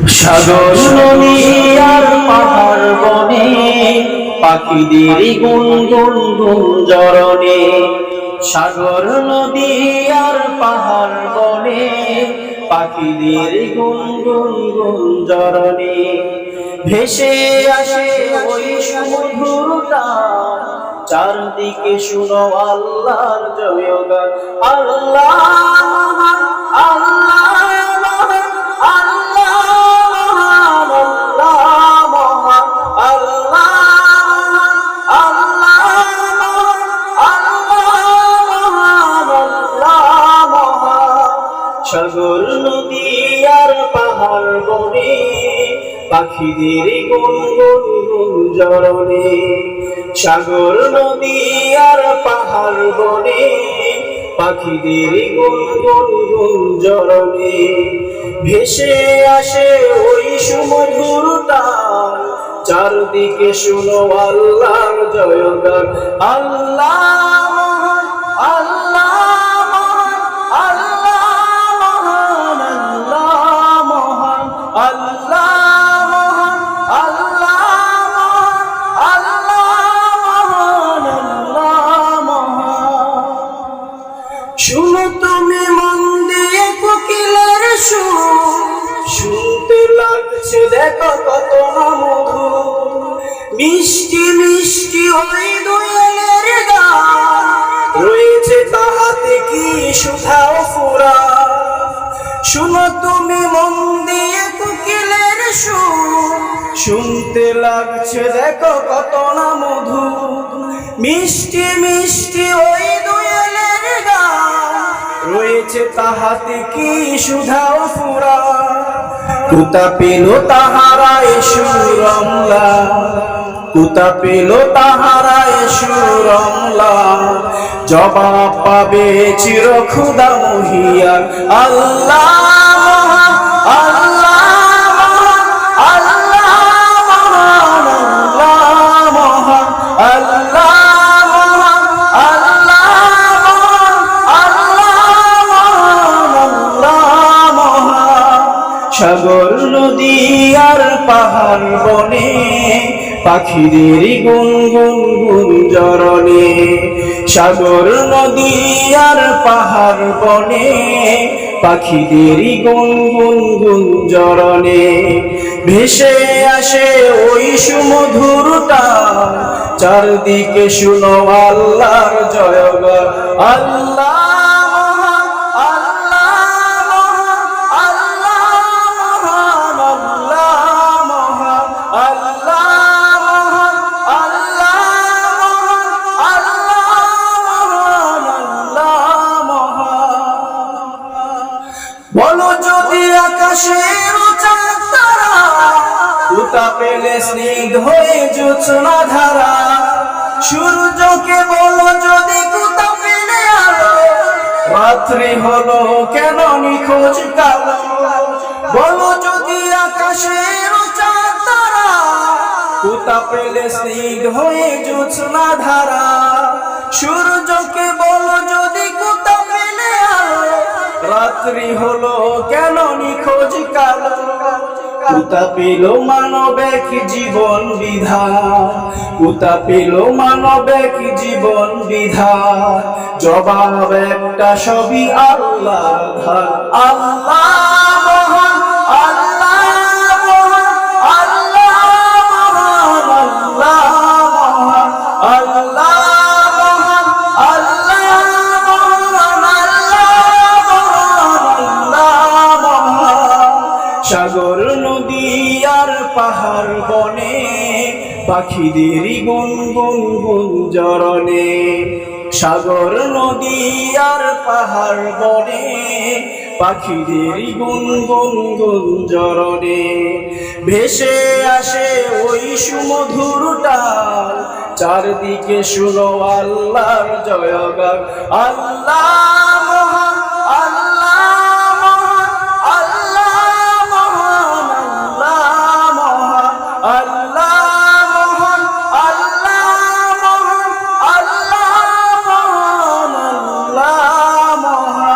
সাগর নদী আর পাহাড় বনে পাখিদের গুনগুন গুঞ্জরণে। সাগর নদী আর পাহাড় বনে পাখিদের গুনগুন গুঞ্জরণে। ভেসে আসে ওই সমুদ্র টান, চারদিকে শুনো আল্লাহর জয়গান। আল্লাহ মহান, আল্লাহ মহান, আল্লাহ মহান, আল্লাহ মহান, আল্লাহ মহান, আল্লাহ মহান, আল্লাহ মহান, আল্লাহ মহান। সাগর নদী আর পাহাড় বনে পাখিদের গুনগুন গুঞ্জরণে। সাগর নদী আর পাহাড় বনে পাখিদের গুনগুন গুঞ্জরণে। ভেসে আসে ওই সমুদ্র টান, চারদিকে শুনো আল্লাহর জয়গান। আল্লাহ মহান, আল্লাহ মহান, আল্লাহ মহান, আল্লাহ মহান, আল্লাহ মহান, আল্লাহ মহান, আল্লাহ মহান। শুনো তুমি মন দিয়ে কোকিলের সুর, শুনতে লাগছে দেখো কত না মধু। মিষ্টি মিষ্টি ওই দোয়েলের গান, রয়েছে তাহাতে কি সুধাও ফুরা। শুনো তুমি মন দিয়ে কোকিলের সুর, শুনতে লাগছে দেখো কত না মধু। মিষ্টি মিষ্টি ওই দোয়েলের গান, রয়েছে তাহাতে কি সুধাও ফুরা। কুতা পেল তাহারা সুরমলা, কুতা পেল তাহারা সুরমলা। জবাব পাবে চির খুদা মহিয়ান। আল্লাহ মহান, আল্লাহ মহান, আল্লাহ মহান, আল্লাহ মহান, আল্লাহ মহান, আল্লাহ মহান, আল্লাহ মহান, আল্লাহ মহান। সাগর নদী আর পাহাড় বনে পাখিদের গুনগুন গুঞ্জরণে। সাগর নদী আর পাহাড় বনে পাখিদের গুনগুন গুঞ্জরণে। ভেসে আসে ওই সুমধুর টান, চারদিকে শুনো আল্লাহর জয়গান। আল্লাহ মহান, আল্লাহ মহান, আল্লাহ মহান, আল্লাহ মহান, আল্লাহ মহান, আল্লাহ মহান, আল্লাহ মহান। বলো যদি আকাশের চাঁদ তারা, কুতা পেলে স্নিগ্ধ হয়ে জোছনা ধারা। সূর্যকে বলো যদি কুতা পেলে আলো, রাত্রি হলো কেন নিখোঁজ কালো। বলো যদি আকাশের চাঁদ তারা, কুতা পেলে স্নিগ্ধ হয়ে জোছনা ধারা। সূর্যকে বলো যদি কুতা পেলে আলো, রাত্রি হলো কেন নিখোঁজ কালো। কুতা পেল মানব এক জীবন বিধান, কুতা পেল মানব এক জীবন বিধান। জবাব একটা সবই আল্লাহ ধান। আল্লাহ মহান, আল্লাহ মহান, আল্লাহ মহান, আল্লাহ মহান, আল্লাহ মহান, আল্লাহ মহান, আল্লাহ মহান। সাগর নদী আর পাহাড় বনে পাখিদের গুনগুন গুঞ্জরণে। সাগর নদী আর পাহাড় বনে পাখিদের গুনগুন গুঞ্জরণে। ভেসে আসে ওই সুমধুর টান, চারদিকে শুনো আল্লাহর জয়গান। আল্লাহ মহান, আল্লাহ মহান, আল্লাহ মহান, আল্লাহ মহান, আল্লাহ মহান, আল্লাহ মহান, আল্লাহ মহান, আল্লাহ মহান।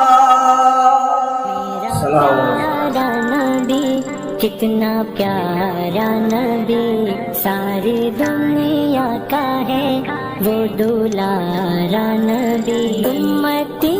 कितना प्यारा नबी सारी दुनिया का है वो दुलारा नबी। उम्मती